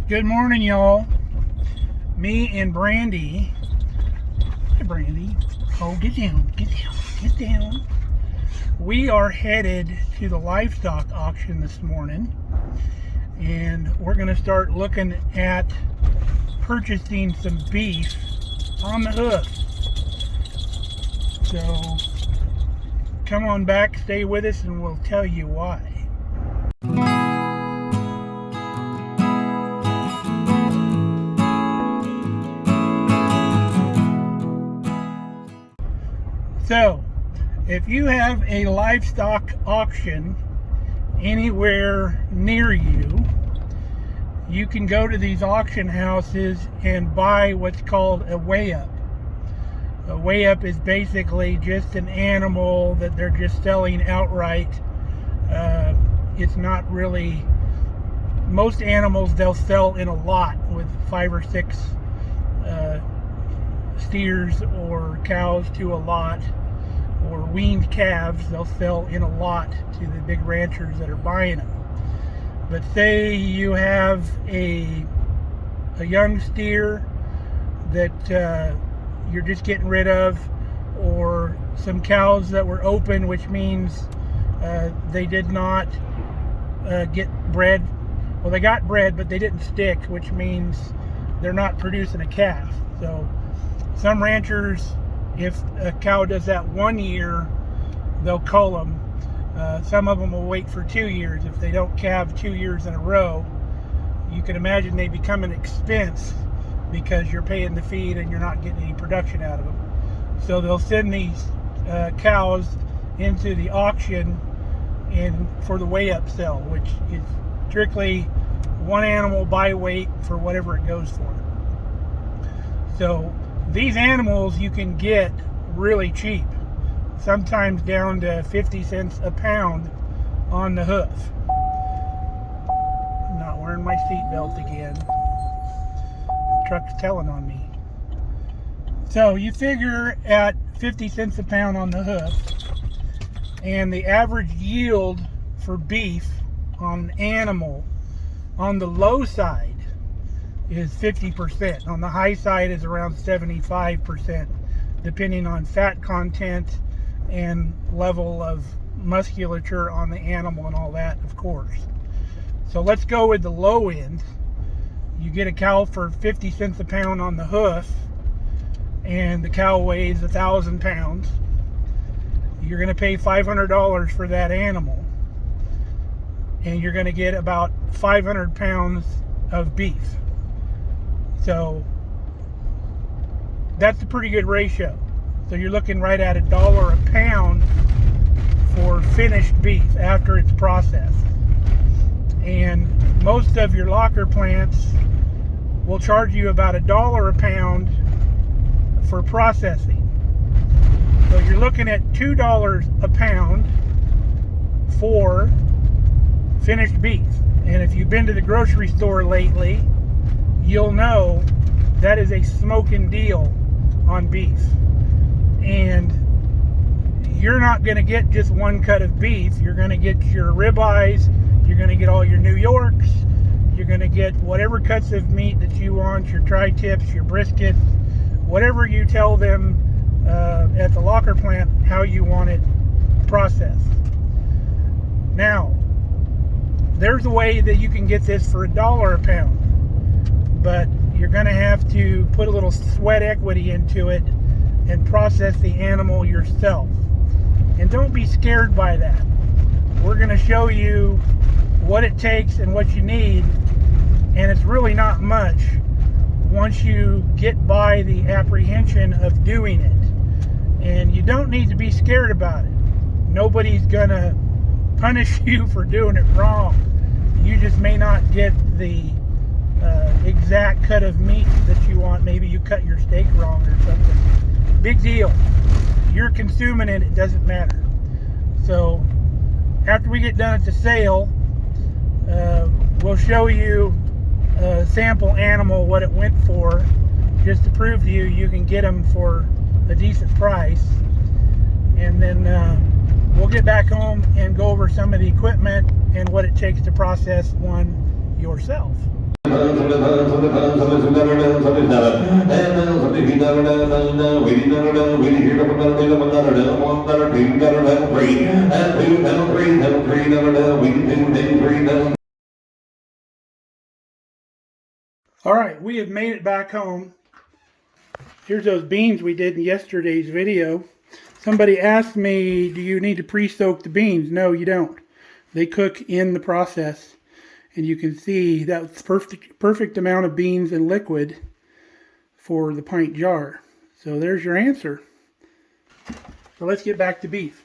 Good morning, y'all. Me and Brandy. Hi, Brandy. Oh, get down, get down, get down. We are headed to the livestock auction this morning, and we're going to start looking at purchasing some beef on the hoof. So, come on back, stay with us, and we'll tell you why. So, if you have a livestock auction anywhere near you, you can go to these auction houses and buy what's called a wayup. A wayup is basically just an animal that they're just selling outright. It's not really, most animals they'll sell in a lot with 5 or 6 steers or cows to a lot, or weaned calves they'll sell in a lot to the big ranchers that are buying them. But say you have a young steer that you're just getting rid of, or some cows that were open, which means they did not get bred. Well, they got bred, but they didn't stick, which means they're not producing a calf. So some ranchers, if a cow does that 1 year, they'll cull them. Some of them will wait for 2 years. If they don't calve 2 years in a row, you can imagine they become an expense because you're paying the feed and you're not getting any production out of them. So they'll send these cows into the auction for the weigh-up sale, which is strictly one animal by weight for whatever it goes for. So these animals you can get really cheap, sometimes down to 50 cents a pound on the hoof. I'm not wearing my seatbelt again. The truck's telling on me. So you figure at 50 cents a pound on the hoof, and the average yield for beef on an animal on the low side is 50%. On the high side is around 75%, depending on fat content and level of musculature on the animal and all that, of course. So let's go with the low end. You get a cow for 50 cents a pound on the hoof, and the cow weighs 1,000 pounds. You're going to pay $500 for that animal, and you're going to get about 500 pounds of beef. So that's a pretty good ratio. So you're looking right at $1 a pound for finished beef after it's processed. And most of your locker plants will charge you about $1 a pound for processing. So you're looking at $2 a pound for finished beef. And if you've been to the grocery store lately, you'll know that is a smoking deal on beef. And you're not going to get just one cut of beef. You're going to get your ribeyes, you're going to get all your New Yorks, you're going to get whatever cuts of meat that you want, your tri-tips, your brisket, whatever you tell them at the locker plant how you want it processed. Now, there's a way that you can get this for $1 a pound, but you're going to have to put a little sweat equity into it and process the animal yourself. And don't be scared by that. We're going to show you what it takes and what you need, and it's really not much once you get by the apprehension of doing it. And you don't need to be scared about it. Nobody's going to punish you for doing it wrong. You just may not get the exact cut of meat that you want. Maybe you cut your steak wrong or something. Big deal. You're consuming it, it doesn't matter. So after we get done at the sale, we'll show you a sample animal, what it went for, just to prove to you you can get them for a decent price. And then we'll get back home and go over some of the equipment and what it takes to process one yourself. All right, we have made it back home. Here's those beans we did in yesterday's video. Somebody asked me, do you need to pre-soak the beans? No, you don't. They cook in the process. And you can see that's perfect amount of beans and liquid for the pint jar. So there's your answer. So let's get back to beef.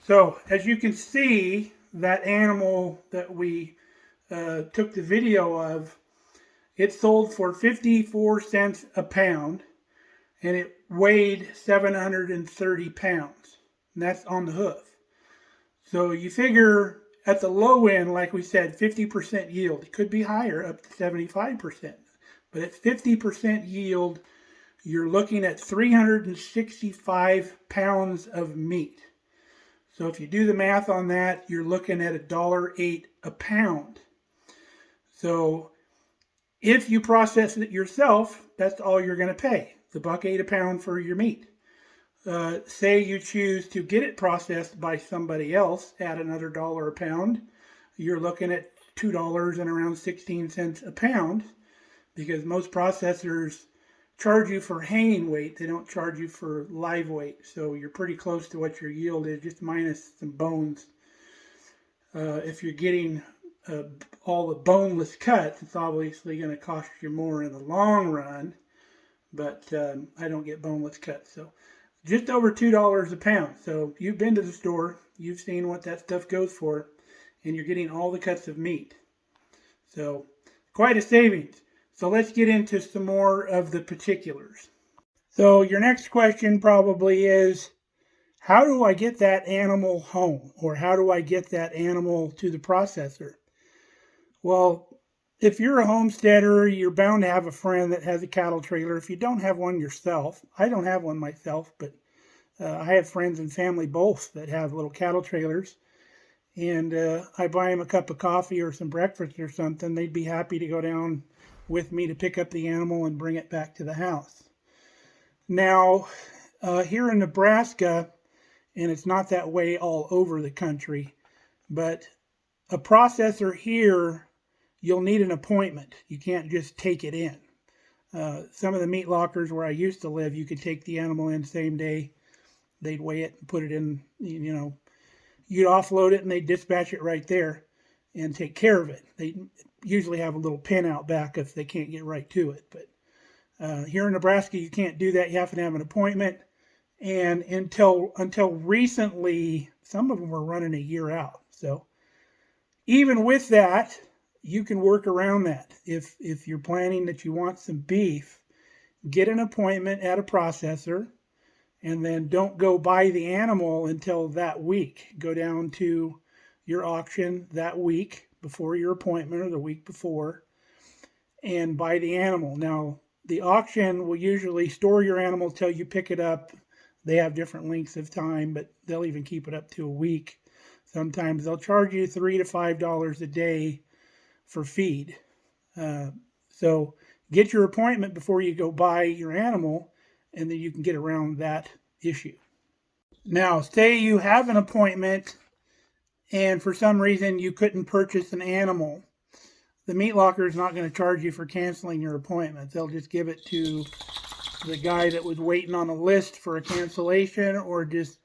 So as you can see, that animal that we took the video of, it sold for 54 cents a pound, and it weighed 730 pounds. And that's on the hoof. So you figure at the low end, like we said, 50% yield. It could be higher, up to 75%. But at 50% yield, you're looking at 365 pounds of meat. So if you do the math on that, you're looking at $1.08 a pound. So if you process it yourself, that's all you're going to pay, the $1.08 a pound for your meat. Say you choose to get it processed by somebody else at another $1 a pound, you're looking at $2 and around 16 cents a pound, because most processors charge you for hanging weight. They don't charge you for live weight. So you're pretty close to what your yield is, just minus some bones. If you're getting all the boneless cuts, it's obviously going to cost you more in the long run, but I don't get boneless cuts. So just over $2 a pound. So you've been to the store, you've seen what that stuff goes for, and you're getting all the cuts of meat. So quite a savings. So let's get into some more of the particulars. So your next question probably is, how do I get that animal home? Or how do I get that animal to the processor? Well, if you're a homesteader, you're bound to have a friend that has a cattle trailer. If you don't have one yourself, I don't have one myself, but I have friends and family both that have little cattle trailers. And I buy them a cup of coffee or some breakfast or something. They'd be happy to go down with me to pick up the animal and bring it back to the house. Now, here in Nebraska, and it's not that way all over the country, but a processor here, you'll need an appointment. You can't just take it in. Some of the meat lockers where I used to live, you could take the animal in same day. They'd weigh it and put it in, you'd offload it and they'd dispatch it right there and take care of it. They usually have a little pin out back if they can't get right to it. But here in Nebraska, you can't do that. You have to have an appointment. And until recently, some of them were running a year out. So even with that, you can work around that. If you're planning that you want some beef, get an appointment at a processor, and then don't go buy the animal until that week. Go down to your auction that week before your appointment or the week before and buy the animal. Now, the auction will usually store your animal till you pick it up. They have different lengths of time, but they'll even keep it up to a week. Sometimes they'll charge you $3 to $5 a day for feed. So get your appointment before you go buy your animal, and then you can get around that issue. Now, say you have an appointment and for some reason you couldn't purchase an animal. The meat locker is not going to charge you for canceling your appointment. They'll just give it to the guy that was waiting on a list for a cancellation, or just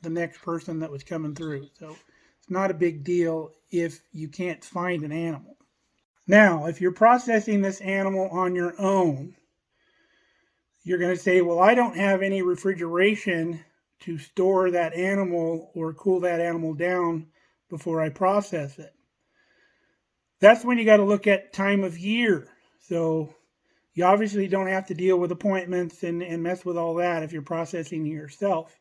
the next person that was coming through. So it's not a big deal if you can't find an animal. Now, if you're processing this animal on your own, you're going to say, well, I don't have any refrigeration to store that animal or cool that animal down before I process it. That's when you got to look at time of year. So you obviously don't have to deal with appointments and mess with all that if you're processing yourself.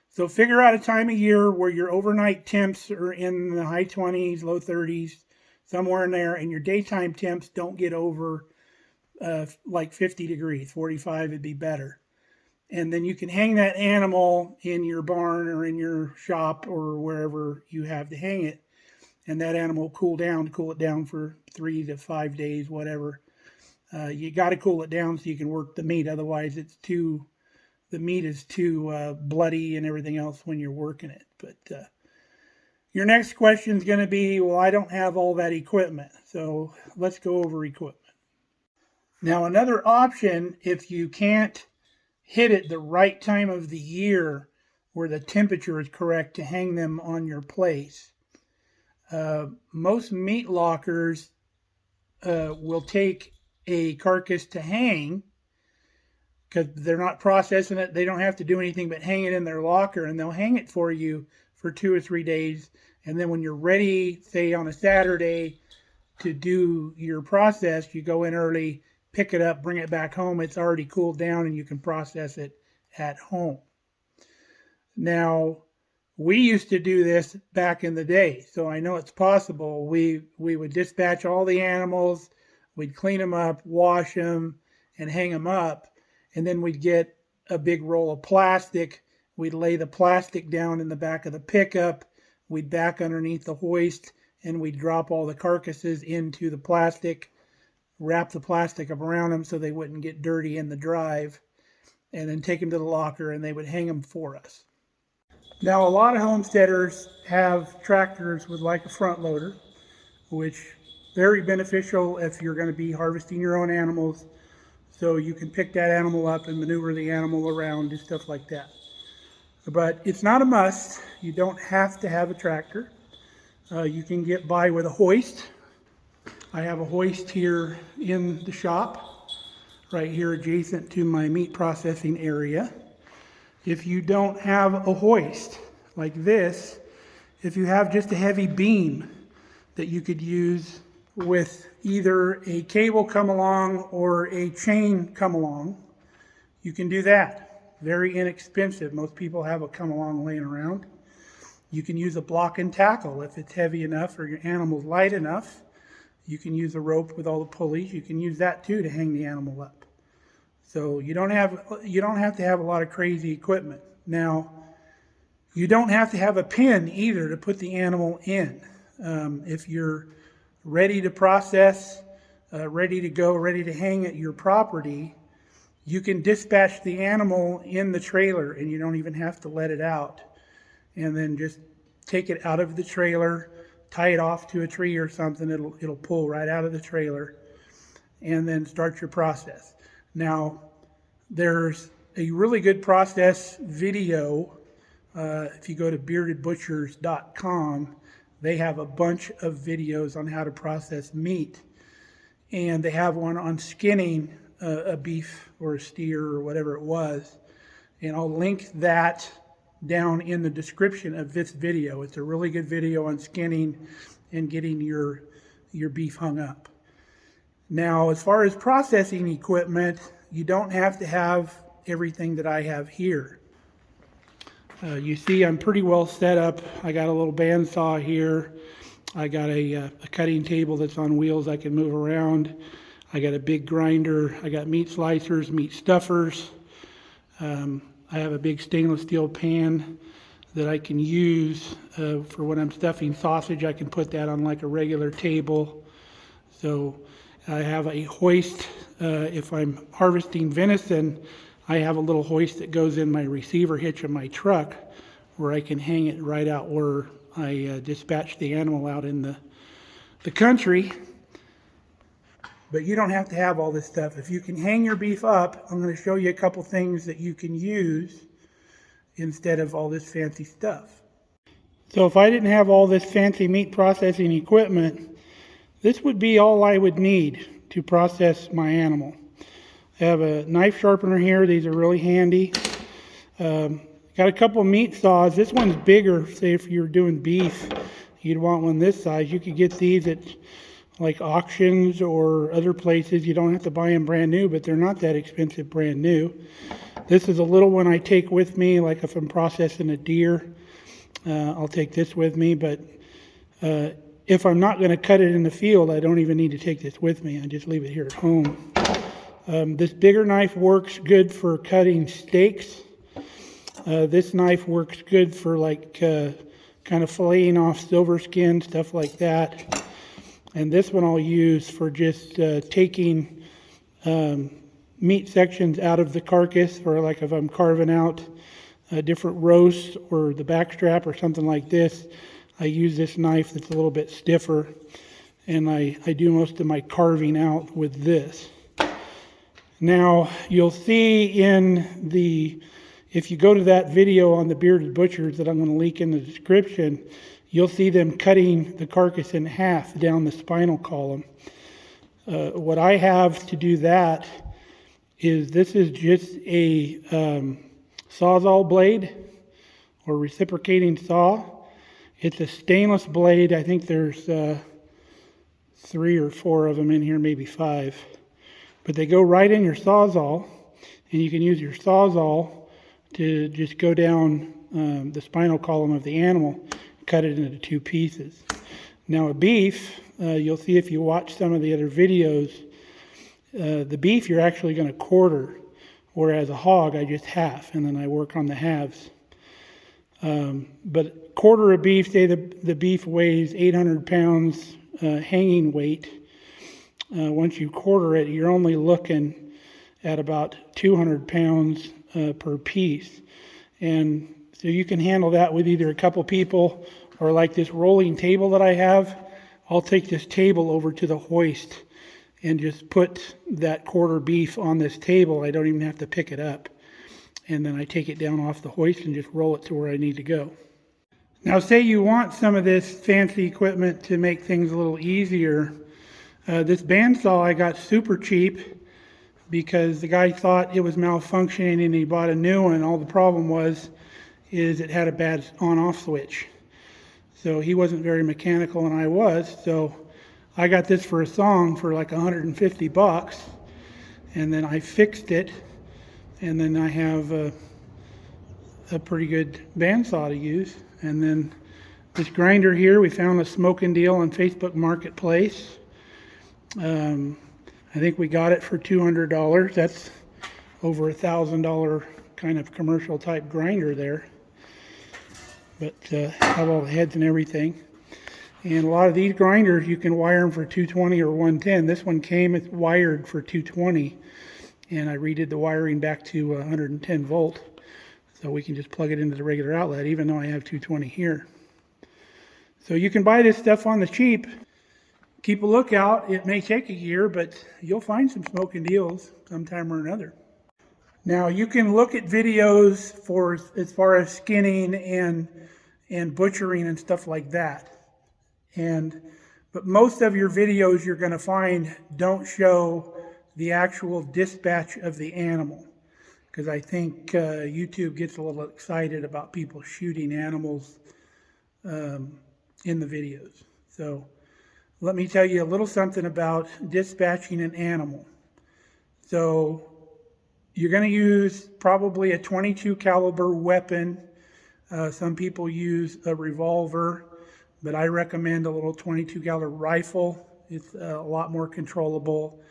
So figure out a time of year where your overnight temps are in the high 20s, low 30s, somewhere in there, and your daytime temps don't get over like 50 degrees. 45 would be better. And then you can hang that animal in your barn or in your shop or wherever you have to hang it. and that animal will cool it down for 3 to 5 days, whatever. You got to cool it down so you can work the meat. Otherwise, the meat is too bloody and everything else when you're working it. But your next question is going to be, well, I don't have all that equipment. So let's go over equipment. Now, another option, if you can't hit it the right time of the year where the temperature is correct to hang them on your place, most meat lockers will take a carcass to hang, because they're not processing it. They don't have to do anything but hang it in their locker, and they'll hang it for you for 2 or 3 days. And then when you're ready, say on a Saturday, to do your process, you go in early, pick it up, bring it back home. It's already cooled down and you can process it at home. Now, we used to do this back in the day, so I know it's possible. We would dispatch all the animals, we'd clean them up, wash them, and hang them up. And then we'd get a big roll of plastic. We'd lay the plastic down in the back of the pickup. We'd back underneath the hoist, and we'd drop all the carcasses into the plastic, wrap the plastic up around them so they wouldn't get dirty in the drive, and then take them to the locker, and they would hang them for us. Now, a lot of homesteaders have tractors with like a front loader, which very beneficial if you're going to be harvesting your own animals, so you can pick that animal up and maneuver the animal around, do stuff like that. But it's not a must. You don't have to have a tractor. You can get by with a hoist. I have a hoist here in the shop, right here adjacent to my meat processing area. If you don't have a hoist like this, if you have just a heavy beam that you could use with either a cable come along or a chain come along, you can do that. Very inexpensive. Most people have a come along laying around. You can use a block and tackle if it's heavy enough or your animal's light enough. You can use a rope with all the pulleys. You can use that too to hang the animal up. So you don't have to have a lot of crazy equipment. Now, you don't have to have a pen either to put the animal in. If you're ready to process, ready to go, ready to hang at your property, you can dispatch the animal in the trailer and you don't even have to let it out. And then just take it out of the trailer, tie it off to a tree or something. It'll pull right out of the trailer, and then start your process. Now, there's a really good process video. If you go to beardedbutchers.com, they have a bunch of videos on how to process meat. And they have one on skinning a beef or a steer or whatever it was. And I'll link that down in the description of this video. It's a really good video on skinning and getting your beef hung up. Now, as far as processing equipment, you don't have to have everything that I have here. You see I'm pretty well set up. I got a little bandsaw here. I got a cutting table that's on wheels I can move around. I got a big grinder. I got meat slicers, meat stuffers. I have a big stainless steel pan that I can use for when I'm stuffing sausage. I can put that on like a regular table. So I have a hoist. If I'm harvesting venison, I have a little hoist that goes in my receiver hitch of my truck where I can hang it right out where I dispatch the animal out in the country. But you don't have to have all this stuff. If you can hang your beef up, I'm going to show you a couple things that you can use instead of all this fancy stuff. So if I didn't have all this fancy meat processing equipment, this would be all I would need to process my animal. I have a knife sharpener here. These are really handy. Got a couple meat saws. This one's bigger. Say if you're doing beef, you'd want one this size. You could get these at like auctions or other places. You don't have to buy them brand new, but they're not that expensive brand new. This is a little one I take with me, like if I'm processing a deer, I'll take this with me. But if I'm not going to cut it in the field, I don't even need to take this with me. I just leave it here at home. This bigger knife works good for cutting steaks. This knife works good for like kind of filleting off silver skin, stuff like that. And this one I'll use for just taking meat sections out of the carcass, or like if I'm carving out a different roast or the back strap or something like this, I use this knife that's a little bit stiffer, and I do most of my carving out with this. Now you'll see if you go to that video on the bearded butchers that I'm going to link in the description, you'll see them cutting the carcass in half down the spinal column. What I have to do that is, this is just a Sawzall blade or reciprocating saw. It's a stainless blade. I think there's 3 or 4 of them in here, maybe 5. But they go right in your Sawzall, and you can use your Sawzall to just go down the spinal column of the animal, cut it into 2 pieces. Now a beef, you'll see if you watch some of the other videos, the beef you're actually going to quarter, whereas a hog I just half, and then I work on the halves. But quarter of beef, say the beef weighs 800 pounds hanging weight. Once you quarter it, you're only looking at about 200 pounds per piece. And so you can handle that with either a couple people, or like this rolling table that I have. I'll take this table over to the hoist and just put that quarter beef on this table. I don't even have to pick it up. And then I take it down off the hoist and just roll it to where I need to go. Now say you want some of this fancy equipment to make things a little easier. This bandsaw I got super cheap because the guy thought it was malfunctioning and he bought a new one. All the problem is it had a bad on-off switch. So he wasn't very mechanical and I was. So I got this for a song for like $150, and then I fixed it, and then I have a pretty good bandsaw to use. And then this grinder here, we found a smoking deal on Facebook Marketplace. I think we got it for $200. That's over $1,000 kind of commercial type grinder there. But have all the heads and everything. And a lot of these grinders, you can wire them for 220 or 110. This one came wired for 220, and I redid the wiring back to 110 volt. So we can just plug it into the regular outlet, even though I have 220 here. So you can buy this stuff on the cheap. Keep a lookout. It may take a year, but you'll find some smoking deals sometime or another. Now you can look at videos for as far as skinning and butchering and stuff like that. But most of your videos you're going to find don't show the actual dispatch of the animal, because I think YouTube gets a little excited about people shooting animals in the videos. So let me tell you a little something about dispatching an animal. So you're going to use probably a .22 caliber weapon. Some people use a revolver, but I recommend a little .22 caliber rifle. It's a lot more controllable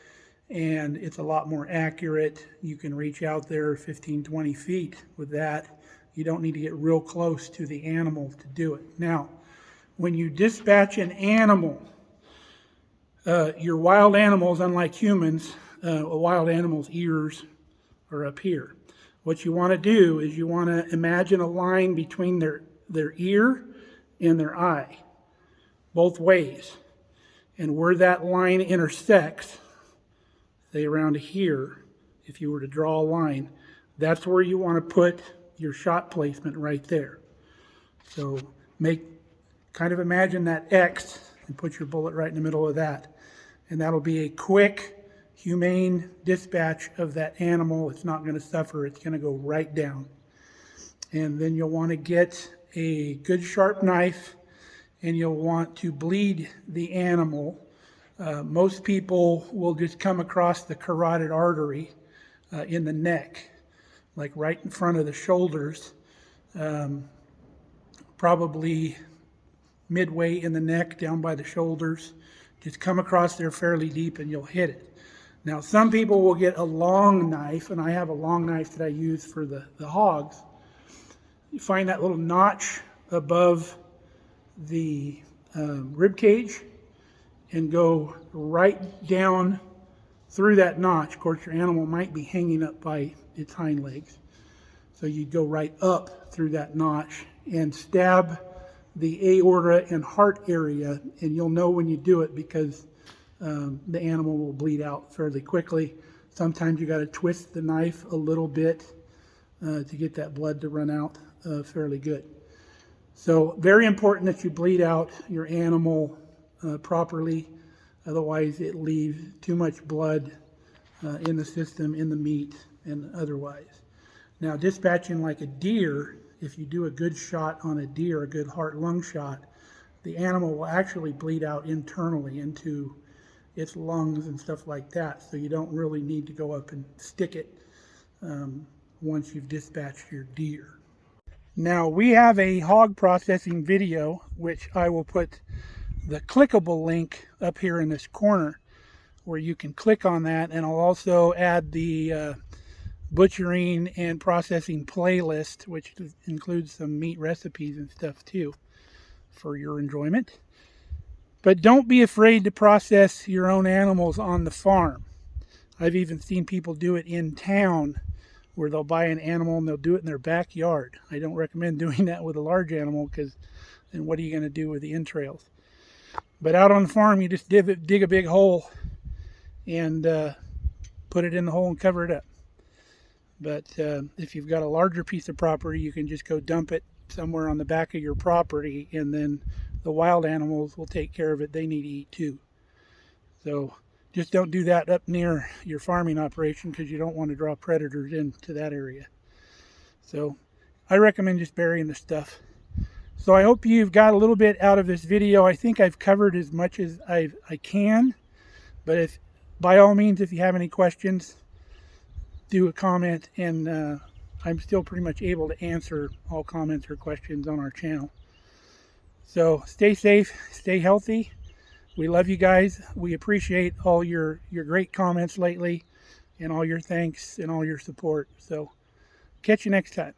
and it's a lot more accurate. You can reach out there 15, 20 feet with that. You don't need to get real close to the animal to do it. Now, when you dispatch an animal, your wild animals, unlike humans, a wild animal's ears are up here. What you want to do is you want to imagine a line between their ear and their eye, both ways. And where that line intersects, say around here, if you were to draw a line, that's where you want to put your shot placement right there. So kind of imagine that X and put your bullet right in the middle of that. And that'll be a quick, humane dispatch of that animal. It's not going to suffer. It's going to go right down. And then you'll want to get a good sharp knife, and you'll want to bleed the animal. Most people will just come across the carotid artery in the neck, like right in front of the shoulders, probably midway in the neck, down by the shoulders. Just come across there fairly deep and you'll hit it. Now, some people will get a long knife, and I have a long knife that I use for the hogs. You find that little notch above the rib cage and go right down through that notch. Of course, your animal might be hanging up by its hind legs. So you'd go right up through that notch and stab the aorta and heart area, and you'll know when you do it because the animal will bleed out fairly quickly. Sometimes you got to twist the knife a little bit to get that blood to run out fairly good. So very important that you bleed out your animal properly, otherwise it leaves too much blood in the system, in the meat, and otherwise. Now, dispatching like a deer, if you do a good shot on a deer, a good heart-lung shot, the animal will actually bleed out internally into its lungs and stuff like that. So you don't really need to go up and stick it once you've dispatched your deer. Now, we have a hog processing video, which I will put the clickable link up here in this corner where you can click on that, and I'll also add the butchering and processing playlist, which includes some meat recipes and stuff too for your enjoyment. But don't be afraid to process your own animals on the farm. I've even seen people do it in town where they'll buy an animal and they'll do it in their backyard. I don't recommend doing that with a large animal because then what are you going to do with the entrails? But out on the farm, you just dig a big hole and put it in the hole and cover it up. But if you've got a larger piece of property, you can just go dump it somewhere on the back of your property, and then the wild animals will take care of it. They need to eat too. So just don't do that up near your farming operation because you don't want to draw predators into that area. So I recommend just burying the stuff. So I hope you've got a little bit out of this video. I think I've covered as much as I can. But if, by all means, if you have any questions, do a comment, and I'm still pretty much able to answer all comments or questions on our channel. So stay safe, stay healthy. We love you guys. We appreciate all your great comments lately and all your thanks and all your support. So catch you next time.